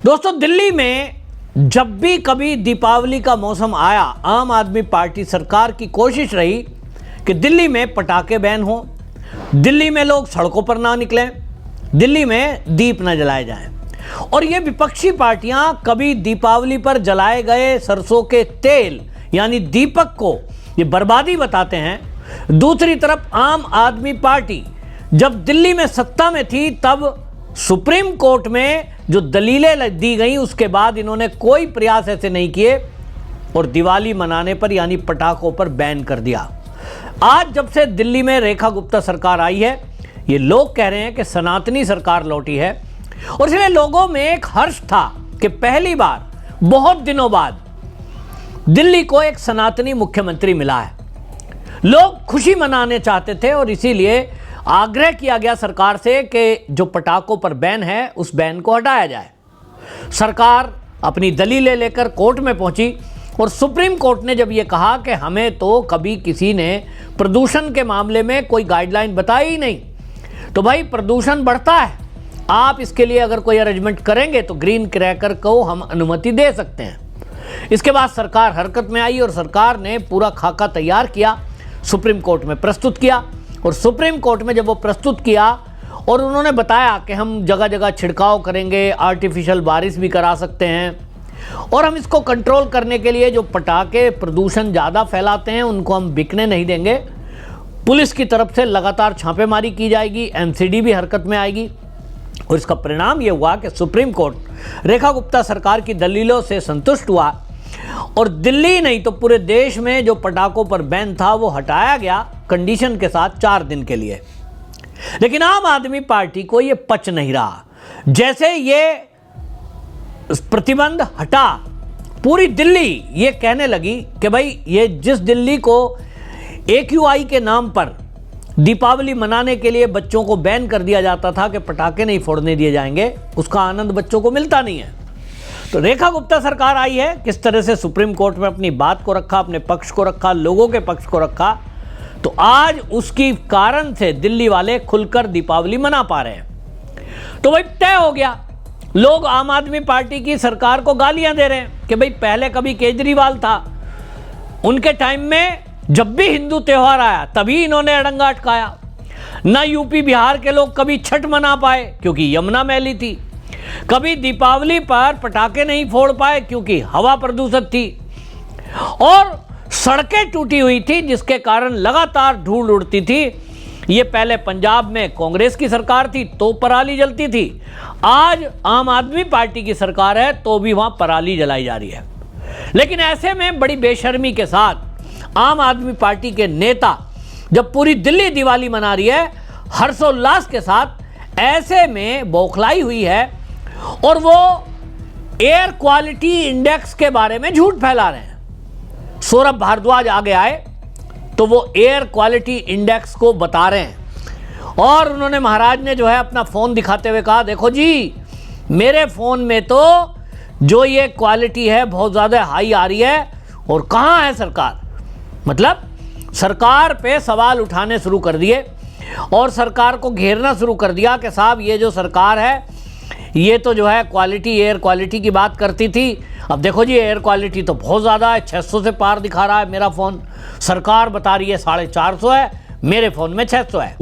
दोस्तों, दिल्ली में जब भी कभी दीपावली का मौसम आया, आम आदमी पार्टी सरकार की कोशिश रही कि दिल्ली में पटाखे बैन हो, दिल्ली में लोग सड़कों पर ना निकलें, दिल्ली में दीप न जलाए जाएं। और ये विपक्षी पार्टियां कभी दीपावली पर जलाए गए सरसों के तेल यानी दीपक को ये बर्बादी बताते हैं। दूसरी तरफ आम आदमी पार्टी जब दिल्ली में सत्ता में थी तब सुप्रीम कोर्ट में जो दलीलें दी गई उसके बाद इन्होंने कोई प्रयास ऐसे नहीं किए और दिवाली मनाने पर यानी पटाखों पर बैन कर दिया। आज जब से दिल्ली में रेखा गुप्ता सरकार आई है, ये लोग कह रहे हैं कि सनातनी सरकार लौटी है और इसलिए लोगों में एक हर्ष था कि पहली बार बहुत दिनों बाद दिल्ली को एक सनातनी मुख्यमंत्री मिला है। लोग खुशी मनाने चाहते थे और इसीलिए आग्रह किया गया सरकार से कि जो पटाखों पर बैन है उस बैन को हटाया जाए। सरकार अपनी दलीलें लेकर कोर्ट में पहुंची और सुप्रीम कोर्ट ने जब ये कहा कि हमें तो कभी किसी ने प्रदूषण के मामले में कोई गाइडलाइन बताई ही नहीं, तो भाई प्रदूषण बढ़ता है, आप इसके लिए अगर कोई अरेंजमेंट करेंगे तो ग्रीन क्रैकर को हम अनुमति दे सकते हैं। इसके बाद सरकार हरकत में आई और सरकार ने पूरा खाका तैयार किया, सुप्रीम कोर्ट में प्रस्तुत किया और सुप्रीम कोर्ट में जब वो प्रस्तुत किया और उन्होंने बताया कि हम जगह जगह छिड़काव करेंगे, आर्टिफिशियल बारिश भी करा सकते हैं और हम इसको कंट्रोल करने के लिए जो पटाखे प्रदूषण ज़्यादा फैलाते हैं उनको हम बिकने नहीं देंगे। पुलिस की तरफ से लगातार छापेमारी की जाएगी, एमसीडी भी हरकत में आएगी और इसका परिणाम ये हुआ कि सुप्रीम कोर्ट रेखा गुप्ता सरकार की दलीलों से संतुष्ट हुआ और दिल्ली नहीं तो पूरे देश में जो पटाखों पर बैन था वो हटाया गया कंडीशन के साथ 4 दिन के लिए। लेकिन आम आदमी पार्टी को ये पच नहीं रहा। जैसे ये प्रतिबंध हटा, पूरी दिल्ली ये कहने लगी कि भाई ये जिस दिल्ली को AQI के नाम पर दीपावली मनाने के लिए बच्चों को बैन कर दिया जाता था कि पटाखे नहीं फोड़ने दिए जाएंगे, उसका आनंद बच्चों को मिलता नहीं है। तो रेखा गुप्ता सरकार आई है, किस तरह से सुप्रीम कोर्ट में अपनी बात को रखा, अपने पक्ष को रखा, लोगों के पक्ष को रखा, तो आज उसकी कारण से दिल्ली वाले खुलकर दीपावली मना पा रहे हैं। तो भाई तय हो गया, लोग आम आदमी पार्टी की सरकार को गालियां दे रहे हैं कि भाई पहले कभी केजरीवाल था, उनके टाइम में जब भी हिंदू त्योहार आया तभी इन्होंने अड़ंगा अटकाया। ना यूपी बिहार के लोग कभी छठ मना पाए क्योंकि यमुना मैली थी, कभी दीपावली पर पटाखे नहीं फोड़ पाए क्योंकि हवा प्रदूषित थी और सड़कें टूटी हुई थी जिसके कारण लगातार धूल उड़ती थी। ये पहले पंजाब में कांग्रेस की सरकार थी तो पराली जलती थी, आज आम आदमी पार्टी की सरकार है तो भी वहां पराली जलाई जा रही है। लेकिन ऐसे में बड़ी बेशर्मी के साथ आम आदमी पार्टी के नेता जब पूरी दिल्ली दिवाली मना रही है हर्षोल्लास के साथ, ऐसे में बौखलाई हुई है और वो एयर क्वालिटी इंडेक्स के बारे में झूठ फैला रहे हैं। सौरभ भारद्वाज आगे आए तो वो एयर क्वालिटी इंडेक्स को बता रहे हैं और उन्होंने महाराज ने जो है अपना फ़ोन दिखाते हुए कहा, देखो जी मेरे फ़ोन में तो जो ये क्वालिटी है बहुत ज़्यादा हाई आ रही है और कहाँ है सरकार। मतलब सरकार पे सवाल उठाने शुरू कर दिए और सरकार को घेरना शुरू कर दिया कि साहब ये जो सरकार है ये तो जो है क्वालिटी, एयर क्वालिटी की बात करती थी, अब देखो जी एयर क्वालिटी तो बहुत ज़्यादा है, 600 से पार दिखा रहा है मेरा फ़ोन, सरकार बता रही है 450 है, मेरे फ़ोन में 600 है।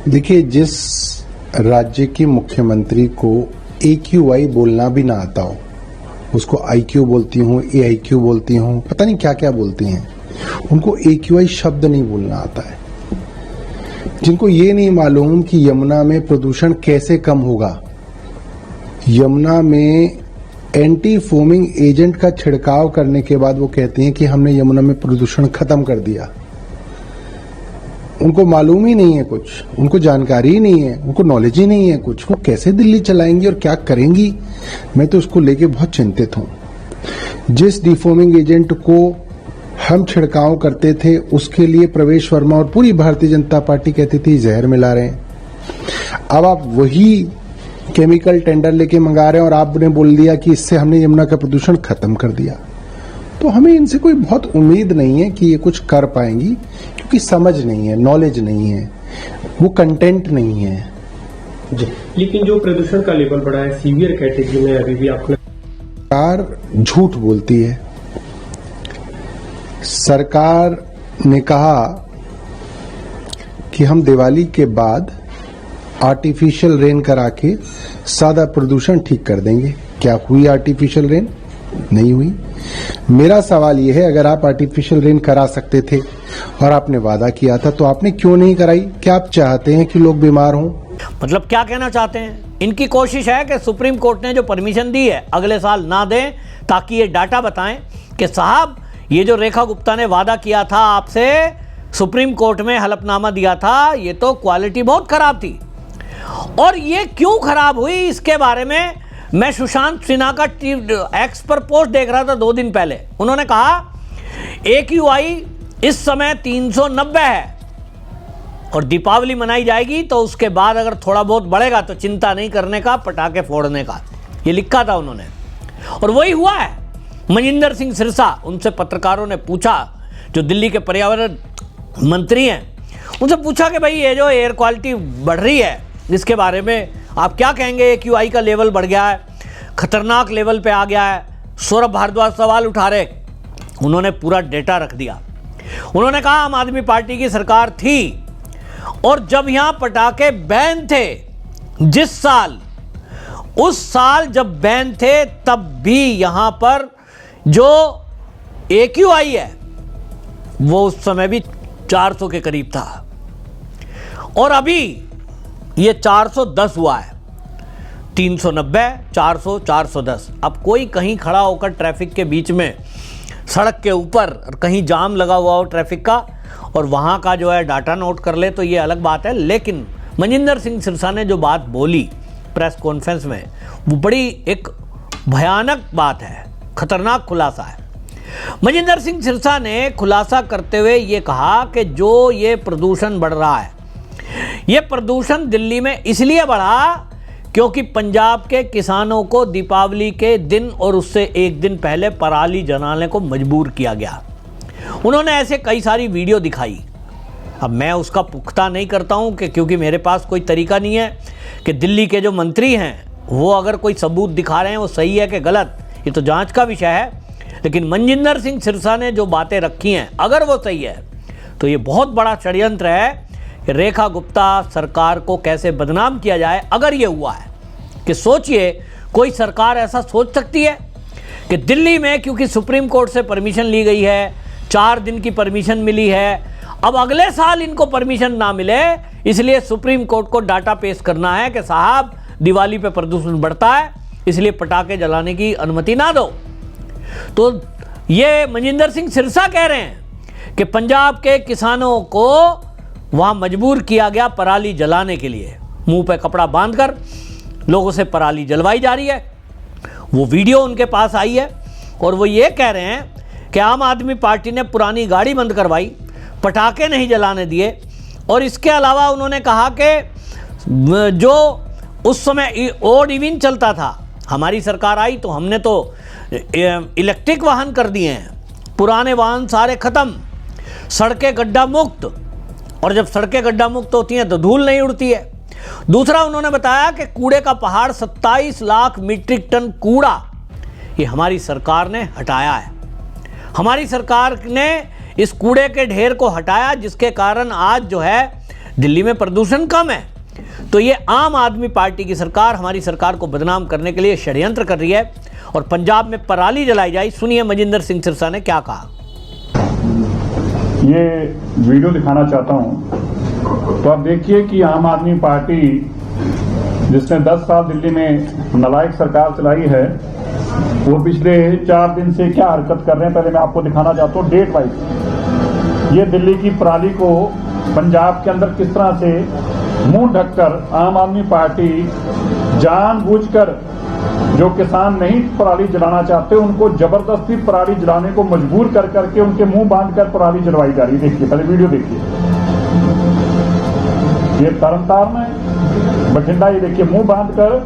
देखिए, जिस राज्य के मुख्यमंत्री को AQI बोलना भी ना आता हो, उसको IQ बोलती हूँ, AIQ बोलती हूँ, पता नहीं क्या क्या बोलती हैं, उनको AQI शब्द नहीं बोलना आता है। जिनको ये नहीं मालूम कि यमुना में प्रदूषण कैसे कम होगा, यमुना में एंटी फोमिंग एजेंट का छिड़काव करने के बाद वो कहते हैं कि हमने यमुना में प्रदूषण खत्म कर दिया। उनको मालूम ही नहीं है कुछ, उनको जानकारी ही नहीं है, उनको नॉलेज ही नहीं है कुछ, वो कैसे दिल्ली चलाएंगी और क्या करेंगी, मैं तो उसको लेके बहुत चिंतित हूँ। जिस डिफोमिंग एजेंट को हम छिड़काव करते थे उसके लिए प्रवेश वर्मा और पूरी भारतीय जनता पार्टी कहती थी जहर मिला रहे हैं। अब आप वही केमिकल टेंडर लेके मंगा रहे हैं और आपने बोल दिया कि इससे हमने यमुना का प्रदूषण खत्म कर दिया। तो हमें इनसे कोई बहुत उम्मीद नहीं है कि ये कुछ कर पाएंगी, क्योंकि समझ नहीं है, नॉलेज नहीं है, वो कंटेंट नहीं है। जी। लेकिन जो प्रदूषण का लेवल बढ़ा है सीवियर कैटेगरी में अभी भी आपने सरकार झूठ बोलती है। सरकार ने कहा कि हम दिवाली के बाद आर्टिफिशियल रेन करा के सादा प्रदूषण ठीक कर देंगे। क्या हुई आर्टिफिशियल रेन? नहीं हुई। मेरा सवाल यह है, अगर आप आर्टिफिशियल रेन करा सकते थे और आपने वादा किया था तो आपने क्यों नहीं कराई? क्या आप चाहते हैं कि लोग बीमार हों? मतलब क्या कहना चाहते हैं? इनकी कोशिश है कि सुप्रीम कोर्ट ने जो परमिशन दी है अगले साल ना दें, ताकि ये डाटा बताएं कि साहब ये जो रेखा गुप्ता ने वादा किया था आपसे, सुप्रीम कोर्ट में हलफनामा दिया था, ये तो क्वालिटी बहुत खराब थी। और ये क्यों खराब हुई इसके बारे में मैं सुशांत सिन्हा का एक्स पर पोस्ट देख रहा था 2 दिन पहले। उन्होंने कहा AQI इस समय 390 है और दीपावली मनाई जाएगी तो उसके बाद अगर थोड़ा बहुत बढ़ेगा तो चिंता नहीं करने का, पटाखे फोड़ने का। ये लिखा था उन्होंने और वही हुआ है। मनिंदर सिंह सिरसा, उनसे पत्रकारों ने पूछा, जो दिल्ली के पर्यावरण मंत्री हैं, उनसे पूछा कि भाई ये जो एयर क्वालिटी बढ़ रही है इसके बारे में आप क्या कहेंगे? AQI का लेवल बढ़ गया है, खतरनाक लेवल पे आ गया है। सौरभ भारद्वाज सवाल उठा रहे, उन्होंने पूरा डेटा रख दिया। उन्होंने कहा आम आदमी पार्टी की सरकार थी और जब यहां पटाखे बैन थे, जिस साल, उस साल जब बैन थे तब भी यहां पर जो AQI है वो उस समय भी 400 के करीब था और अभी ये 410 हुआ है। 390, 400, 410। अब कोई कहीं खड़ा होकर ट्रैफिक के बीच में सड़क के ऊपर और कहीं जाम लगा हुआ हो ट्रैफिक का और वहाँ का जो है डाटा नोट कर ले तो ये अलग बात है। लेकिन मनिंदर सिंह सिरसा ने जो बात बोली प्रेस कॉन्फ्रेंस में, वो बड़ी एक भयानक बात है, खतरनाक खुलासा है। मनिंदर सिंह सिरसा ने खुलासा करते हुए ये कहा कि जो ये प्रदूषण बढ़ रहा है, ये प्रदूषण दिल्ली में इसलिए बढ़ा क्योंकि पंजाब के किसानों को दीपावली के दिन और उससे एक दिन पहले पराली जलाने को मजबूर किया गया। उन्होंने ऐसे कई सारी वीडियो दिखाई। अब मैं उसका पुख्ता नहीं करता हूं कि क्योंकि मेरे पास कोई तरीका नहीं है कि दिल्ली के जो मंत्री हैं वो अगर कोई सबूत दिखा रहे हैं वो सही है कि गलत, ये तो जांच का विषय है। लेकिन मनिंदर सिंह सिरसा ने जो बातें रखी हैं, अगर वो सही है तो ये बहुत बड़ा षड्यंत्र है कि रेखा गुप्ता सरकार को कैसे बदनाम किया जाए। अगर ये हुआ है कि सोचिए, कोई सरकार ऐसा सोच सकती है कि दिल्ली में क्योंकि सुप्रीम कोर्ट से परमिशन ली गई है, 4 दिन की परमिशन मिली है, अब अगले साल इनको परमिशन ना मिले इसलिए सुप्रीम कोर्ट को डाटा पेश करना है कि साहब दिवाली पे प्रदूषण बढ़ता है इसलिए पटाखे जलाने की अनुमति ना दो। तो ये मनिंदर सिंह सिरसा कह रहे हैं कि पंजाब के किसानों को वहां मजबूर किया गया पराली जलाने के लिए। मुंह पे कपड़ा बांधकर लोगों से पराली जलवाई जा रही है। वो वीडियो उनके पास आई है और वो ये कह रहे हैं कि आम आदमी पार्टी ने पुरानी गाड़ी बंद करवाई, पटाखे नहीं जलाने दिए। और इसके अलावा उन्होंने कहा कि जो उस समय ओड इवन चलता था, हमारी सरकार आई तो हमने तो इलेक्ट्रिक वाहन कर दिए हैं, पुराने वाहन सारे खत्म, सड़कें गड्ढा मुक्त। और जब सड़कें गड्ढा मुक्त होती हैं तो धूल नहीं उड़ती है। दूसरा उन्होंने बताया कि कूड़े का पहाड़ 27 लाख मीट्रिक टन कूड़ा ये हमारी सरकार ने हटाया है। हमारी सरकार ने इस कूड़े के ढेर को हटाया जिसके कारण आज जो है दिल्ली में प्रदूषण कम है। तो ये आम आदमी पार्टी की सरकार हमारी सरकार को बदनाम करने के लिए षड्यंत्र कर रही है और पंजाब में पराली जलाई जाए। सुनिए मनिंदर सिंह सिरसा ने क्या कहा। ये वीडियो दिखाना चाहता हूं तो आप देखिए कि आम आदमी पार्टी जिसने 10 साल दिल्ली में नालायक सरकार चलाई है वो पिछले 4 दिन से क्या हरकत कर रहे हैं पहले मैं आपको दिखाना चाहता हूं डेट वाइज। ये दिल्ली की पराली को पंजाब के अंदर किस तरह से मुंह ढककर आम आदमी पार्टी जानबूझकर जो किसान नहीं पराली जलाना चाहते उनको जबरदस्ती पराली जलाने को मजबूर कर करके उनके मुंह बांधकर पराली जलवाई जा रही है। देखिए पहले वीडियो देखिए, ये तरनतार में बठिंडा, ये देखिए मुंह बांधकर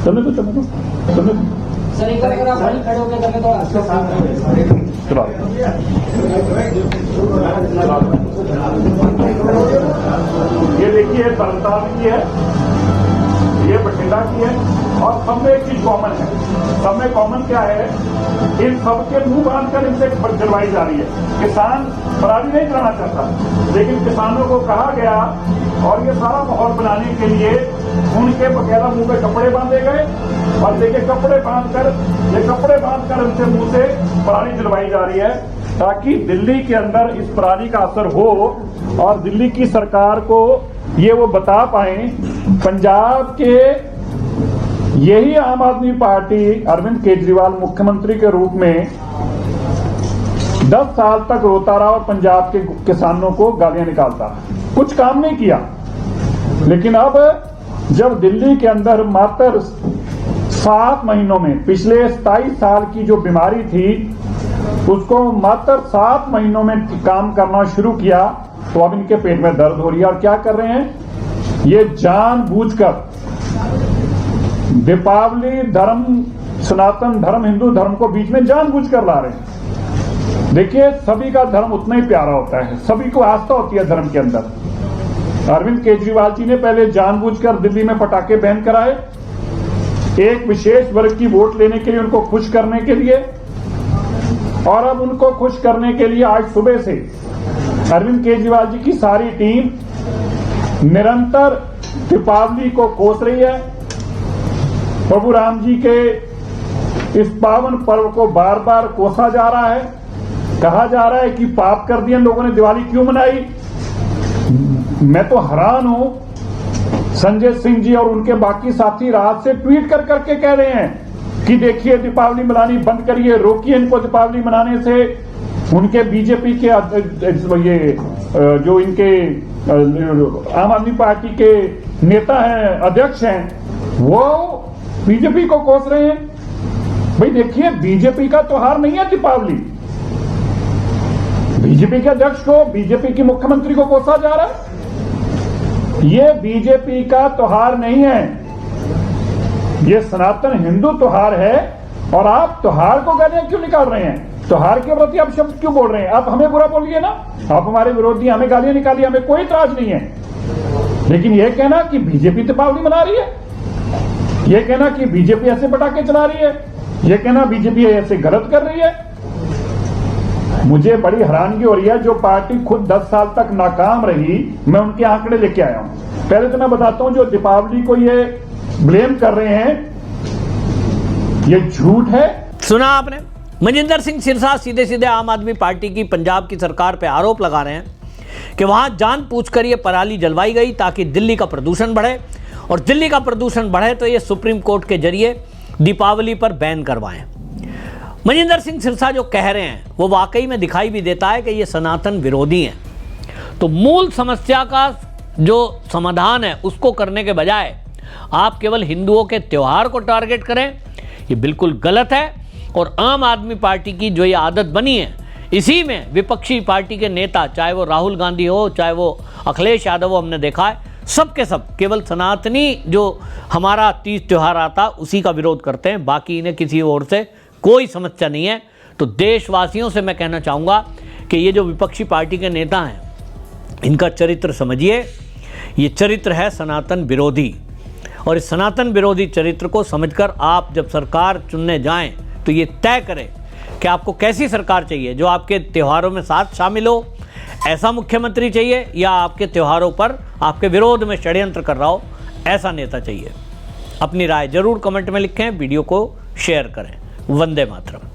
चलने दो सर एक बार अगर आप वहीं खड़े होकर करें तो चलो ये देखिए तरनतारण की है, ये बठिंडा की है, और सब में एक चीज कॉमन है। सब में कॉमन क्या है? इन सबके मुंह बांधकर इनसे जलवाई जा रही है। किसान पराली नहीं कराना चाहता, लेकिन किसानों को कहा गया और ये सारा माहौल बनाने के लिए उनके बकायदा मुंह पे कपड़े बांधे गए, और देखिए कपड़े बांधकर उनसे मुंह से पराली जलवाई जा रही है, ताकि दिल्ली के अंदर इस पराली का असर हो और दिल्ली की सरकार को ये वो बता पाए। पंजाब के यही आम आदमी पार्टी अरविंद केजरीवाल मुख्यमंत्री के रूप में 10 साल तक रोता रहा और पंजाब के किसानों को गालियां निकालता रहा, कुछ काम नहीं किया। लेकिन अब जब दिल्ली के अंदर मात्र 7 महीनों में, पिछले 27 साल की जो बीमारी थी उसको मात्र 7 महीनों में काम करना शुरू किया, तो अब इनके पेट में दर्द हो रही है। और क्या कर रहे हैं? ये जानबूझकर दीपावली धर्म, सनातन धर्म, हिंदू धर्म को बीच में जानबूझकर ला रहे हैं। देखिए सभी का धर्म उतना ही प्यारा होता है, सभी को आस्था होती है धर्म के अंदर। अरविंद केजरीवाल जी ने पहले जानबूझकर दिल्ली में पटाखे बैन कराए, एक विशेष वर्ग की वोट लेने के लिए, उनको खुश करने के लिए। और अब उनको खुश करने के लिए आज सुबह से अरविंद केजरीवाल जी की सारी टीम निरंतर दीपावली को कोस रही है। प्रभु राम जी के इस पावन पर्व को बार बार कोसा जा रहा है। कहा जा रहा है कि पाप कर दिए लोगों ने, दिवाली क्यों मनाई। मैं तो हैरान हूं, संजय सिंह जी और उनके बाकी साथी रात से ट्वीट कर करके कह रहे हैं कि देखिए दीपावली मनानी बंद करिए, रोकिए इनको दीपावली मनाने से। उनके बीजेपी के ये जो इनके आम आदमी पार्टी के नेता हैं, अध्यक्ष हैं, वो बीजेपी को कोस रहे हैं। भाई देखिए बीजेपी का त्योहार नहीं है दीपावली। बीजेपी के अध्यक्ष को, बीजेपी की मुख्यमंत्री को कोसा जा रहा है। ये बीजेपी का त्योहार नहीं है, ये सनातन हिंदू त्योहार है। और आप त्योहार को गालियां क्यों निकाल रहे हैं? त्योहार के प्रति आप शब्द क्यों बोल रहे हैं? आप हमें बुरा बोलिए ना, आप हमारे विरोधी, हमें गालियां निकालिए, हमें कोई इतराज नहीं है। लेकिन यह कहना कि बीजेपी दीपावली मना रही है, यह कहना कि बीजेपी ऐसे पटाखे चला रही है, यह कहना बीजेपी ऐसे गलत कर रही है, मुझे बड़ी हैरानगी हो रही है। जो पार्टी खुद 10 साल तक नाकाम रही, मैं उनके आंकड़े लेके आया हूं। पहले तो मैं बताता हूं, जो दीपावली को ये ब्लेम कर रहे हैं ये झूठ है। सुना आपने, मनिंदर सिंह सिरसा सीधे सीधे आम आदमी पार्टी की पंजाब की सरकार पे आरोप लगा रहे हैं कि वहां जानबूझकर ये पराली जलवाई गई ताकि दिल्ली का प्रदूषण बढ़े, और दिल्ली का प्रदूषण बढ़े तो ये सुप्रीम कोर्ट के जरिए दीपावली पर बैन करवाएं। मनिंदर सिंह सिरसा जो कह रहे हैं वो वाकई में दिखाई भी देता है कि ये सनातन विरोधी हैं। तो मूल समस्या का जो समाधान है उसको करने के बजाय आप केवल हिंदुओं के त्यौहार को टारगेट करें, ये बिल्कुल गलत है। और आम आदमी पार्टी की जो ये आदत बनी है, इसी में विपक्षी पार्टी के नेता, चाहे वो राहुल गांधी हो, चाहे वो अखिलेश यादव हो, हमने देखा है सब के सब केवल सनातनी जो हमारा तीज त्यौहार आता उसी का विरोध करते हैं, बाकी इन्हें किसी और से कोई समस्या नहीं है। तो देशवासियों से मैं कहना चाहूँगा कि ये जो विपक्षी पार्टी के नेता हैं इनका चरित्र समझिए, ये चरित्र है सनातन विरोधी। और इस सनातन विरोधी चरित्र को समझकर आप जब सरकार चुनने जाएं तो ये तय करें कि आपको कैसी सरकार चाहिए, जो आपके त्योहारों में साथ शामिल हो, ऐसा मुख्यमंत्री चाहिए, या आपके त्योहारों पर आपके विरोध में षड्यंत्र कर रहा हो, ऐसा नेता चाहिए। अपनी राय जरूर कमेंट में लिखें, वीडियो को शेयर करें। वंदे मातरम।